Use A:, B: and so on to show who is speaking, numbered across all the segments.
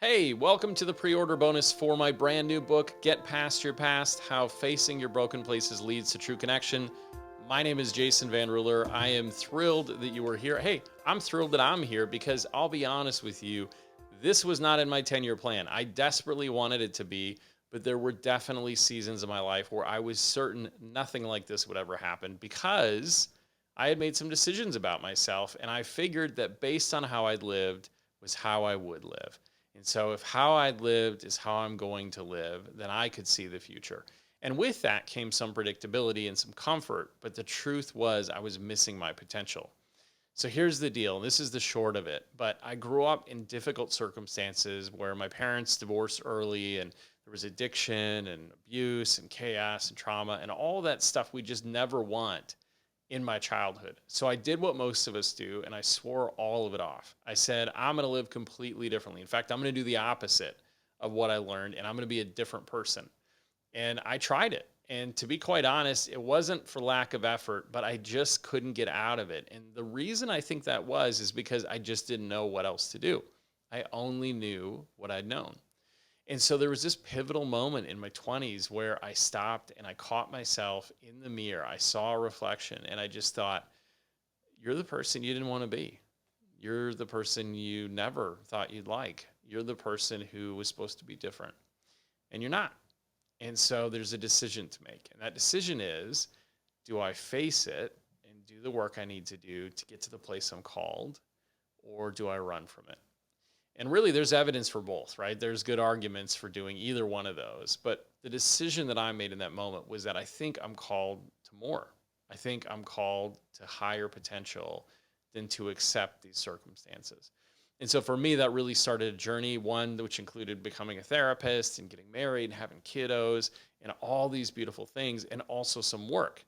A: Hey, welcome to the pre-order bonus for my brand new book, Get Past Your Past: How Facing Your Broken Places Leads to True Connection. My name is Jason Van Ruler. I am thrilled that you are here. Hey, I'm thrilled that I'm here because I'll be honest with you, this was not in my 10-year plan. I desperately wanted it to be, but there were definitely seasons of my life where I was certain nothing like this would ever happen because I had made some decisions about myself and I figured that based on how I'd lived was how I would live. And so, if how I lived is how I'm going to live, then I could see the future. And with that came some predictability and some comfort. But the truth was, I was missing my potential. So, here's the deal. This is the short of it. But I grew up in difficult circumstances where my parents divorced early and there was addiction and abuse and chaos and trauma and all that stuff we just never want in my childhood. So I did what most of us do and I swore all of it off. I said, I'm going to live completely differently. In fact, I'm going to do the opposite of what I learned and I'm going to be a different person. And I tried it. And to be quite honest, it wasn't for lack of effort, but I just couldn't get out of it. And the reason I think that was is because I just didn't know what else to do. I only knew what I'd known. And so there was this pivotal moment in my 20s where I stopped and I caught myself in the mirror. I saw a reflection and I just thought, you're the person you didn't want to be. You're the person you never thought you'd like. You're the person who was supposed to be different, and you're not. And so there's a decision to make. And that decision is, do I face it and do the work I need to do to get to the place I'm called, or do I run from it? And really, there's evidence for both, right? There's good arguments for doing either one of those. But the decision that I made in that moment was that I think I'm called to more. I think I'm called to higher potential than to accept these circumstances. And so for me, that really started a journey, one which included becoming a therapist and getting married and having kiddos and all these beautiful things, and also some work.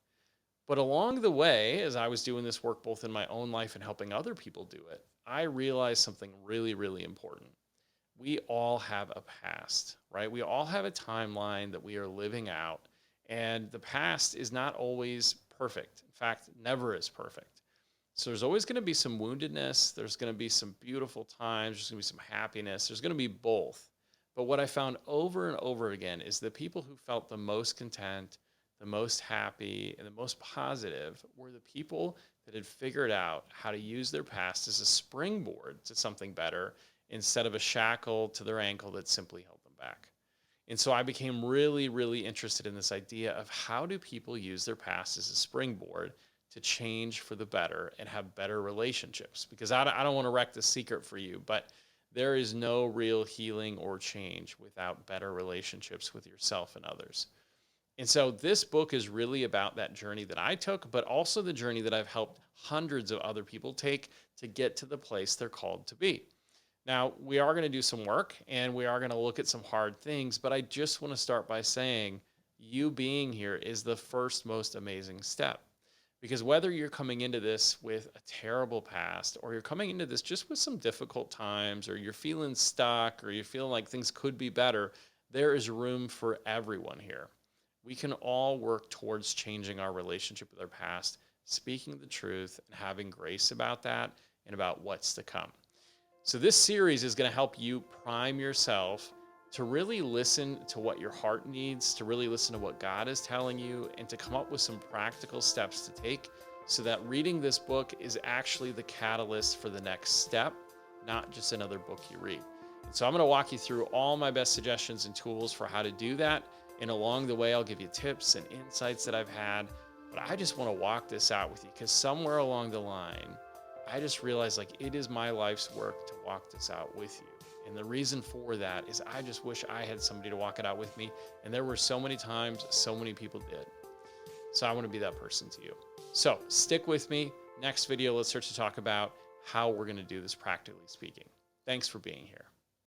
A: But along the way, as I was doing this work both in my own life and helping other people do it, I realized something really, really important. We all have a past, right? We all have a timeline that we are living out, and the past is not always perfect. In fact, never is perfect. So there's always going to be some woundedness, there's going to be some beautiful times, there's going to be some happiness, there's going to be both. But what I found over and over again is the people who felt the most content, the most happy, and the most positive were the people that had figured out how to use their past as a springboard to something better instead of a shackle to their ankle that simply held them back. And so I became really, really interested in this idea of how do people use their past as a springboard to change for the better and have better relationships? Because I don't want to wreck the secret for you, but there is no real healing or change without better relationships with yourself and others. And so this book is really about that journey that I took, but also the journey that I've helped hundreds of other people take to get to the place they're called to be. Now, we are going to do some work and we are going to look at some hard things, but I just want to start by saying you being here is the first most amazing step. Because whether you're coming into this with a terrible past or you're coming into this just with some difficult times or you're feeling stuck or you're feeling like things could be better, there is room for everyone here. We can all work towards changing our relationship with our past, speaking the truth, and having grace about that and about what's to come. So, this series is going to help you prime yourself to really listen to what your heart needs, to really listen to what God is telling you, and to come up with some practical steps to take so that reading this book is actually the catalyst for the next step, not just another book you read. And so, I'm going to walk you through all my best suggestions and tools for how to do that. And along the way, I'll give you tips and insights that I've had. But I just want to walk this out with you because somewhere along the line, I just realized like it is my life's work to walk this out with you. And the reason for that is I just wish I had somebody to walk it out with me. And there were so many times, so many people did. So I want to be that person to you. So stick with me. Next video, let's start to talk about how we're going to do this practically speaking. Thanks for being here.